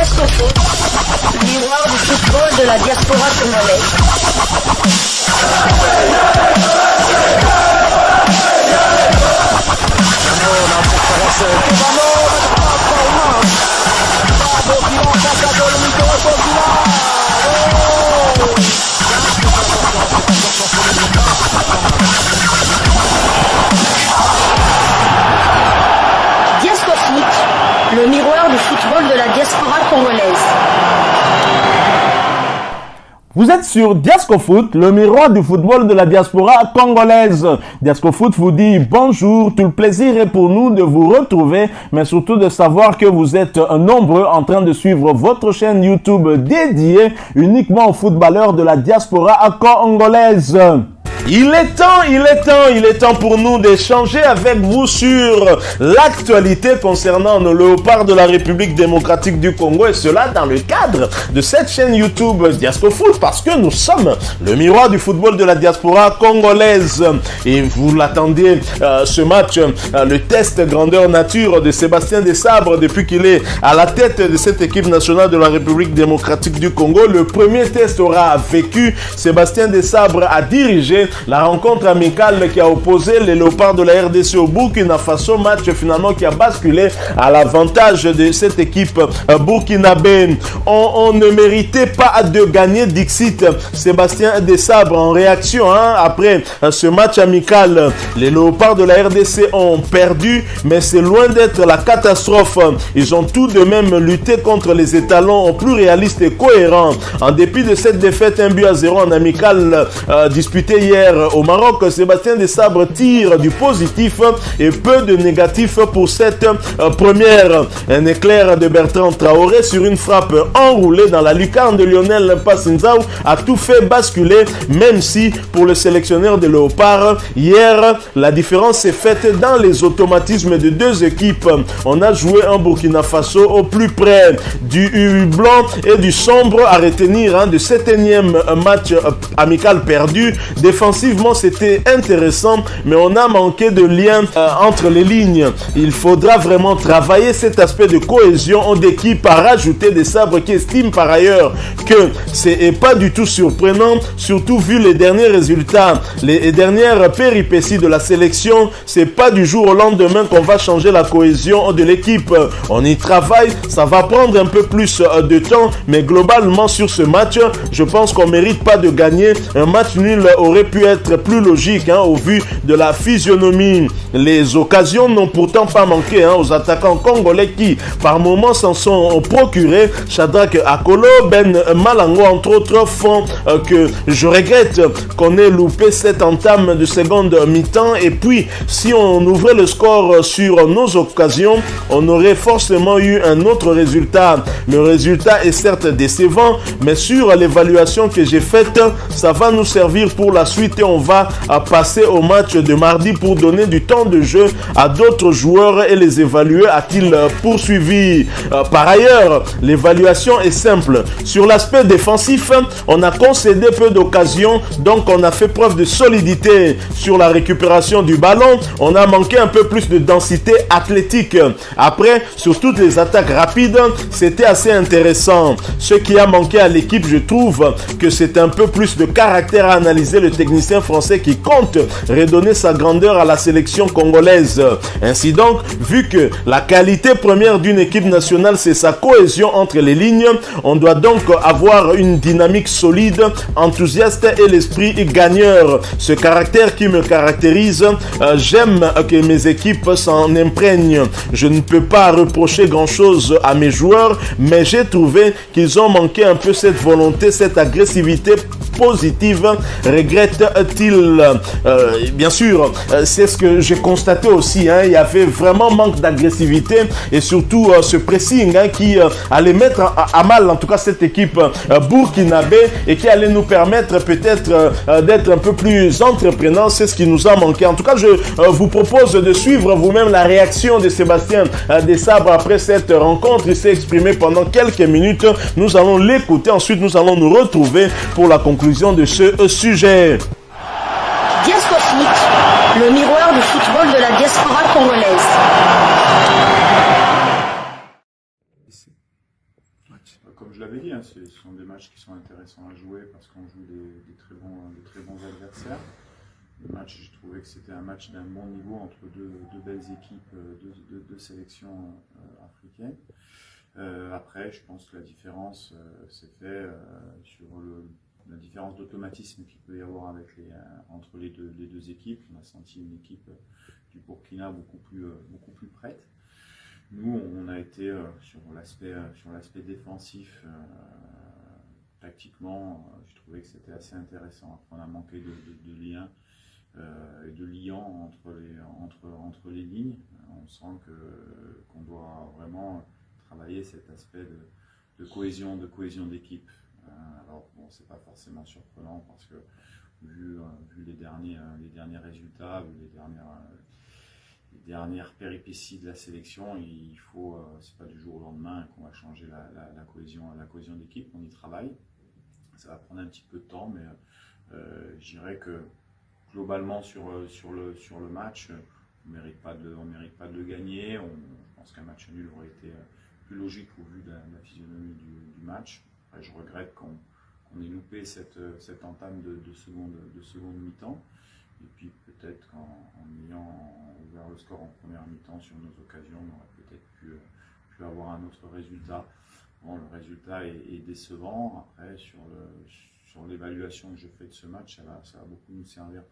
Diasco Foot, miroir du football de la diaspora congolaise. Diasco Foot, le miroir du football de la diaspora congolaise. Vous êtes sur Diasco Foot, le miroir du football de la diaspora congolaise. Diasco Foot vous dit bonjour, tout le plaisir est pour nous de vous retrouver, mais surtout de savoir que vous êtes nombreux en train de suivre votre chaîne YouTube dédiée uniquement aux footballeurs de la diaspora congolaise. Il est temps pour nous d'échanger avec vous sur l'actualité concernant nos léopards de la République démocratique du Congo, et cela dans le cadre de cette chaîne YouTube Diasco Foot, parce que nous sommes le miroir du football de la diaspora congolaise. Et vous l'attendiez, ce match, le test grandeur nature de Sébastien Desabre depuis qu'il est à la tête de cette équipe nationale de la République démocratique du Congo. Le premier test aura vécu. Sébastien Desabre a dirigé la rencontre amicale qui a opposé les léopards de la RDC au Burkina Faso, match finalement qui a basculé à l'avantage de cette équipe burkinabé. On ne méritait pas de gagner, dixit Sébastien Desabre en réaction après ce match amical. Les léopards de la RDC ont perdu, mais c'est loin d'être la catastrophe. Ils ont tout de même lutté contre les étalons plus réalistes et cohérents. En dépit de cette défaite 1-0 en amical disputée hier au Maroc, Sébastien Desabre tire du positif et peu de négatif pour cette première. Un éclair de Bertrand Traoré sur une frappe enroulée dans la lucarne de Lionel Passinzao a tout fait basculer, même si pour le sélectionneur de Léopard, hier, la différence s'est faite dans les automatismes de deux équipes. On a joué un Burkina Faso au plus près du blanc et du sombre à retenir de cet énième match amical perdu. Défensivement, c'était intéressant, mais on a manqué de lien entre les lignes. Il faudra vraiment travailler cet aspect de cohésion d'équipe, à rajouter des sabres qui estiment par ailleurs que c'est pas du tout surprenant, surtout vu les derniers résultats, les dernières péripéties de la sélection. C'est pas du jour au lendemain qu'on va changer la cohésion de l'équipe. On y travaille, ça va prendre un peu plus de temps, mais globalement sur ce match, je pense qu'on mérite pas de gagner. Un match nul aurait pu être plus logique au vu de la physionomie. Les occasions n'ont pourtant pas manqué aux attaquants congolais qui par moments s'en sont procurés. Shadrack Akolo, Ben Malango entre autres font que je regrette qu'on ait loupé cette entame de seconde mi-temps. Et puis si on ouvrait le score sur nos occasions, on aurait forcément eu un autre résultat. Le résultat est certes décevant, mais sur l'évaluation que j'ai faite, ça va nous servir pour la suite et on va passer au match de mardi pour donner du temps de jeu à d'autres joueurs et les évaluer, a-t-il poursuivi. Par ailleurs, l'évaluation est simple. Sur l'aspect défensif, on a concédé peu d'occasions, donc on a fait preuve de solidité. Sur la récupération du ballon, on a manqué un peu plus de densité athlétique. Après, sur toutes les attaques rapides, c'était assez intéressant. Ce qui a manqué à l'équipe, je trouve que c'est un peu plus de caractère à analyser le technicien français qui compte redonner sa grandeur à la sélection congolaise. Ainsi donc, vu que la qualité première d'une équipe nationale, c'est sa cohésion entre les lignes, on doit donc avoir une dynamique solide, enthousiaste et l'esprit gagneur. Ce caractère qui me caractérise, j'aime que mes équipes s'en imprègnent. Je ne peux pas reprocher grand-chose à mes joueurs, mais j'ai trouvé qu'ils ont manqué un peu cette volonté, cette agressivité positive, regrette-t-il. Bien sûr, c'est ce que j'ai constaté aussi. Il y avait vraiment manque d'agressivité et surtout ce pressing qui allait mettre à mal, en tout cas, cette équipe burkinabé et qui allait nous permettre peut-être d'être un peu plus entreprenants. C'est ce qui nous a manqué. En tout cas, je vous propose de suivre vous-même la réaction de Sébastien Desabre après cette rencontre. Il s'est exprimé pendant quelques minutes. Nous allons l'écouter. Ensuite, nous allons nous retrouver pour la conclusion de ce sujet. Diasco Foot, le miroir du football de la diaspora congolaise. ce sont des matchs qui sont intéressants à jouer parce qu'on joue des très bons adversaires. Le match, j'ai trouvé que c'était un match d'un bon niveau entre deux belles équipes, deux sélections africaines. Après, je pense que la différence s'est faite sur la différence d'automatisme qu'il peut y avoir entre les deux équipes. On a senti une équipe du Burkina beaucoup plus prête. Nous, on a été sur l'aspect défensif. Tactiquement, j'ai trouvé que c'était assez intéressant. Après, on a manqué de liens et de liant entre les lignes. On sent qu'on doit vraiment travailler cet aspect de cohésion d'équipe. Alors bon, c'est pas forcément surprenant parce que vu les derniers résultats, vu les dernières péripéties de la sélection, c'est pas du jour au lendemain qu'on va changer la cohésion d'équipe. On y travaille. Ça va prendre un petit peu de temps, mais je dirais que globalement sur le match, on mérite pas de le gagner. Je pense qu'un match nul aurait été plus logique au vu de la physionomie du match. Après, je regrette qu'on ait loupé cette entame de seconde mi-temps. Et puis peut-être qu'en ayant ouvert le score en première mi-temps sur nos occasions, on aurait peut-être pu avoir un autre résultat. Bon, le résultat est décevant. Après, sur l'évaluation que je fais de ce match, ça va beaucoup nous servir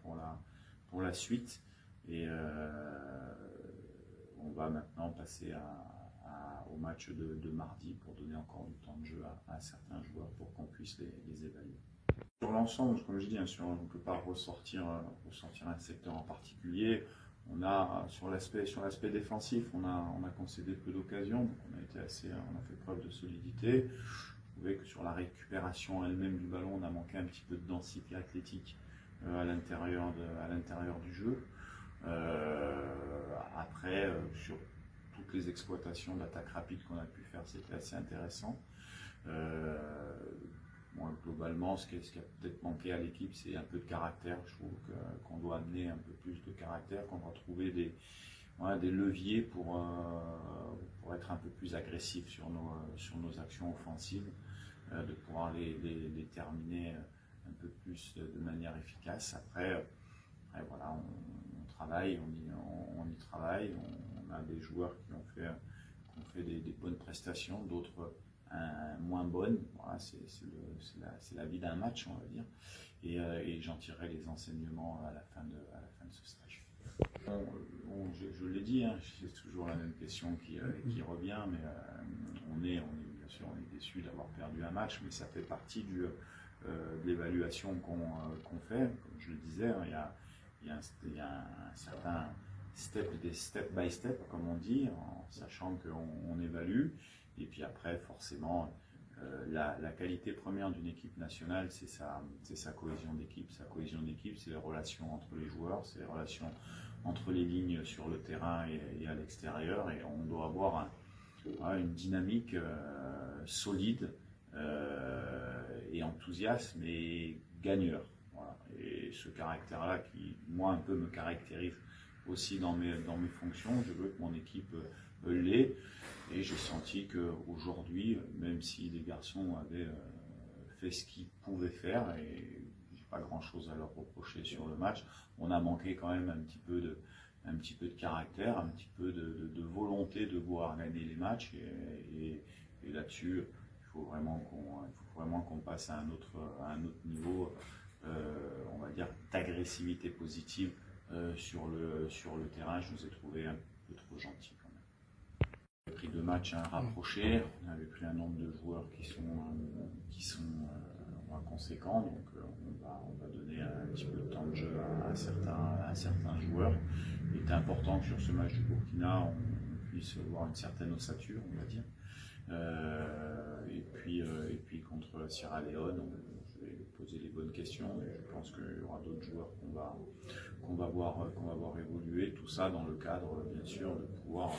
pour la suite. Et on va maintenant passer au match de mardi pour donner encore du temps de jeu à certains joueurs pour qu'on puisse les évaluer. Sur l'ensemble, comme je dis, on ne peut pas ressortir un secteur en particulier. Sur l'aspect défensif, on a concédé peu d'occasions, donc on a fait preuve de solidité. Je trouvais que sur la récupération elle-même du ballon, on a manqué un petit peu de densité athlétique à l'intérieur du jeu. Après, sur toutes les exploitations d'attaque rapide qu'on a pu faire, c'était assez intéressant. Globalement, ce qui a peut-être manqué à l'équipe, c'est un peu de caractère. Je trouve qu'on doit amener un peu plus de caractère, qu'on doit trouver des leviers pour être un peu plus agressif sur nos actions offensives, de pouvoir les terminer un peu plus de manière efficace. Après voilà, on travaille, on y travaille. On a des joueurs qui ont fait des bonnes prestations, d'autres moins bonnes. Voilà, c'est la vie d'un match, on va dire. Et j'en tirerai les enseignements à la fin de ce stage. Je l'ai dit, c'est toujours la même question qui revient, mais bien sûr on est déçu d'avoir perdu un match, mais ça fait partie de l'évaluation qu'on fait. Comme je le disais, il y a un certain step by step, comme on dit, en sachant qu'on évalue. Et puis après, forcément, la qualité première d'une équipe nationale, c'est sa cohésion d'équipe. Sa cohésion d'équipe, c'est les relations entre les joueurs, c'est les relations entre les lignes sur le terrain et à l'extérieur. Et on doit avoir une dynamique solide et enthousiaste, mais gagneur. Voilà. Et ce caractère-là qui, moi, un peu me caractérise aussi dans mes fonctions. Je veux que mon équipe l'ait. Et j'ai senti qu'aujourd'hui, même si les garçons avaient fait ce qu'ils pouvaient faire, et j'ai pas grand-chose à leur reprocher sur le match, on a manqué quand même un petit peu de caractère, un petit peu de volonté de vouloir gagner les matchs. Et là-dessus, il faut vraiment qu'on passe à un autre niveau, on va dire, d'agressivité positive sur le terrain. Je nous ai trouvé un peu trop gentils quand même. On a pris 2 matchs rapprochés, on avait pris un nombre de joueurs qui sont conséquents, donc on va donner un petit peu de temps de jeu à certains joueurs. Il était important que sur ce match du Burkina, on puisse voir une certaine ossature, on va dire. Et puis contre Sierra Leone, je vais poser les bonnes questions, et je pense qu'il y aura d'autres joueurs qu'on va voir évoluer. Tout ça dans le cadre, bien sûr, de pouvoir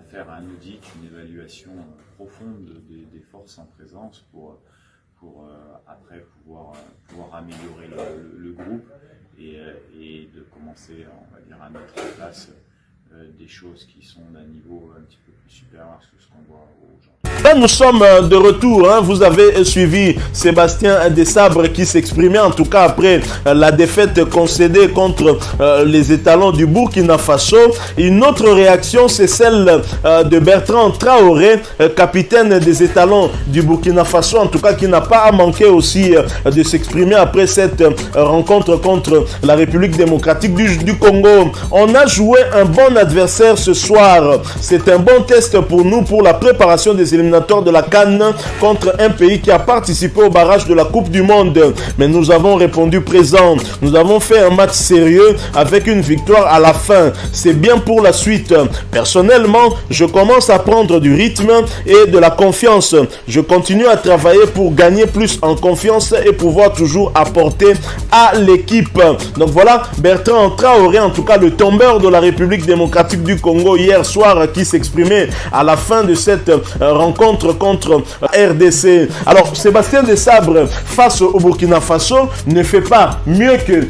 faire un audit, une évaluation profonde des forces en présence pour après pouvoir améliorer le groupe et de commencer, on va dire, à mettre en place des choses qui sont d'un niveau un petit peu plus supérieur à ce qu'on voit aujourd'hui. Là, nous sommes de retour. Hein. Vous avez suivi Sébastien Desabre qui s'exprimait en tout cas après la défaite concédée contre les étalons du Burkina Faso. Une autre réaction, c'est celle de Bertrand Traoré, capitaine des étalons du Burkina Faso, en tout cas qui n'a pas manqué aussi de s'exprimer après cette rencontre contre la République démocratique du Congo. On a joué un bon adversaire ce soir. C'est un bon test pour nous pour la préparation des éliminatoires de la CAN contre un pays qui a participé au barrage de la Coupe du Monde. Mais nous avons répondu présent. Nous avons fait un match sérieux avec une victoire à la fin. C'est bien pour la suite. Personnellement, je commence à prendre du rythme et de la confiance. Je continue à travailler pour gagner plus en confiance et pouvoir toujours apporter à l'équipe. Donc voilà, Bertrand Traoré, en tout cas le tombeur de la République démocratique du Congo hier soir, qui s'exprimait à la fin de cette rencontre contre RDC. Alors, Sébastien Desabre, face au Burkina Faso, ne fait pas mieux que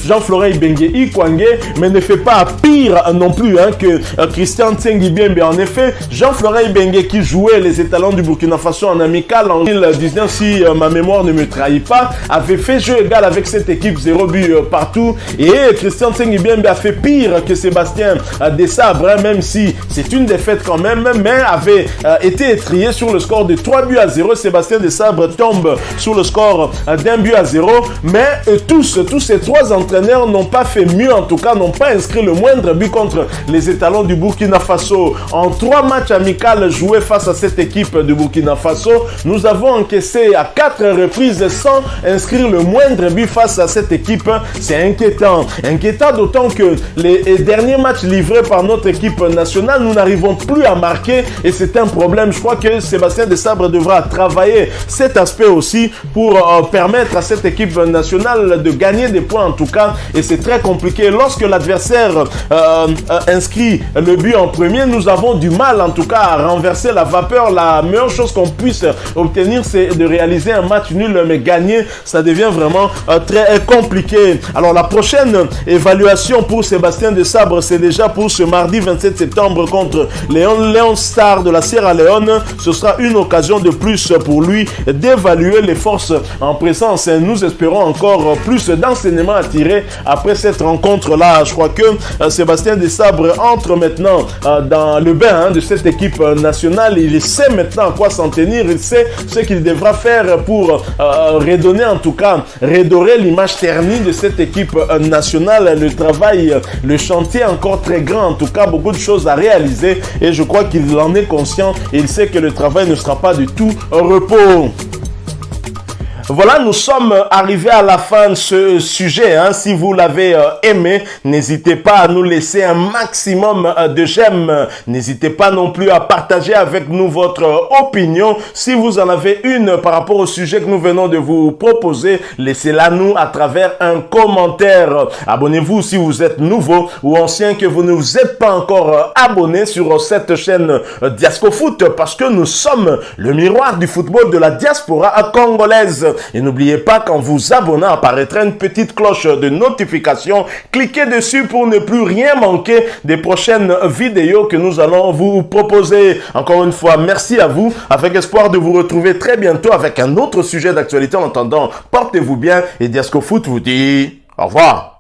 Jean-Florin Ibenge Ikwangé, mais ne fait pas pire non plus que Christian Tsengi Biembe. En effet, Jean-Florin Ibenge, qui jouait les étalons du Burkina Faso en amical en 2019, si ma mémoire ne me trahit pas, avait fait jeu égal avec cette équipe, 0 but partout. Et Christian Tsengi Biembe a fait pire que Sébastien Desabre, même si c'est une défaite quand même, mais avait été étrié sur le score de 3 buts à 0. Sébastien Desabre tombe sur le score d'1 but à 0. Mais tous ces trois entraîneurs n'ont pas fait mieux, en tout cas n'ont pas inscrit le moindre but contre les étalons du Burkina Faso. En 3 matchs amicaux joués face à cette équipe du Burkina Faso, nous avons encaissé à 4 reprises sans inscrire le moindre but face à cette équipe. C'est inquiétant. Inquiétant d'autant que les derniers matchs livrés par notre équipe nationale, nous n'arrivons plus à marquer et c'est un problème. Je crois que Sébastien Desabre devra travailler cet aspect aussi pour permettre à cette équipe nationale de gagner des points en tout cas, et c'est très compliqué. Lorsque l'adversaire inscrit le but en premier, nous avons du mal en tout cas à renverser la vapeur. La meilleure chose qu'on puisse obtenir, c'est de réaliser un match nul, mais gagner, ça devient vraiment très compliqué. Alors la prochaine évaluation pour Sébastien Desabre, c'est déjà pour ce mardi 27 septembre contre Léon Star de la Sierra Leone. Ce sera une occasion de plus pour lui d'évaluer les forces en présence. Nous espérons encore plus d'enseignements à tirer après cette rencontre-là. Je crois que Sébastien Desabre entre maintenant dans le bain de cette équipe nationale. Il sait maintenant à quoi s'en tenir. Il sait ce qu'il devra faire pour redonner, en tout cas, redorer l'image ternie de cette équipe nationale. Le travail, le chantier est encore très grand. En tout cas, beaucoup de choses à réaliser et je crois qu'il en est conscient. Il sait que le travail ne sera pas du tout un repos. Voilà, nous sommes arrivés à la fin de ce sujet. Si vous l'avez aimé, n'hésitez pas à nous laisser un maximum de j'aime. N'hésitez pas non plus à partager avec nous votre opinion. Si vous en avez une par rapport au sujet que nous venons de vous proposer, laissez-la nous à travers un commentaire. Abonnez-vous si vous êtes nouveau ou ancien, que vous ne vous êtes pas encore abonné sur cette chaîne Diascofoot, parce que nous sommes le miroir du football de la diaspora congolaise. Et n'oubliez pas qu'en vous abonnant apparaîtra une petite cloche de notification. Cliquez dessus pour ne plus rien manquer des prochaines vidéos que nous allons vous proposer. Encore une fois, merci à vous, avec espoir de vous retrouver très bientôt avec un autre sujet d'actualité. En attendant, portez-vous bien et Diascofoot vous dit au revoir.